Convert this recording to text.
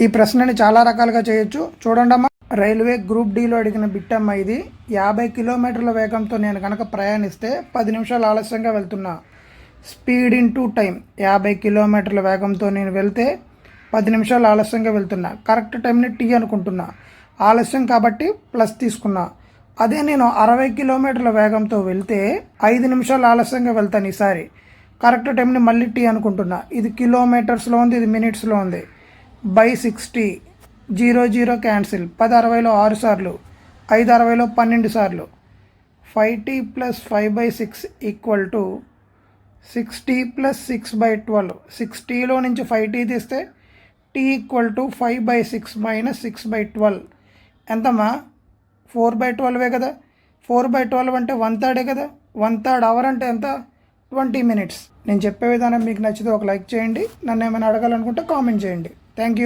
ఈ ప్రశ్నని చాలా రకాలుగా చేయొచ్చు. చూడండమ్మా, రైల్వే గ్రూప్ డీలో అడిగిన బిట్టమ్మ ఇది. 50 కిలోమీటర్ల వేగంతో నేను కనుక ప్రయాణిస్తే 10 నిమిషాలు ఆలస్యంగా వెళ్తున్నా. Speed into time. 50 కిలోమీటర్ల వేగంతో నేను వెళ్తే 10 నిమిషాలు ఆలస్యంగా వెళ్తున్నా. కరెక్ట్ టైంని టీ అనుకుంటున్నా. ఆలస్యం కాబట్టి ప్లస్ తీసుకున్నా. అదే నేను 60 కిలోమీటర్ల వేగంతో వెళ్తే 5 నిమిషాలు ఆలస్యంగా వెళ్తాను ఈసారి. కరెక్ట్ టైంని మళ్ళీ టీ అనుకుంటున్నా. ఇది కిలోమీటర్స్లో ఉంది, ఇది మినిట్స్లో ఉంది. By 60, 0 cancel. 10 60లో 6 సార్లు, 5 60లో 12 సార్లు. 5t + 5/6 equal to 6t + 6/12. 6tలో నుంచి 5t తీస్తే t ఈక్వల్ టు 5/6 - 6/12. ఎంతమ్మా? 4/12 కదా. 4/12 అంటే 1/3 కదా. 1/3 అవర్ అంటే ఎంత? 20 minutes. నేను చెప్పే విధానం మీకు నచ్చితే ఒక లైక్ చేయండి. నన్ను ఏమైనా అడగాలనుకుంటే కామెంట్ చేయండి. Thank you.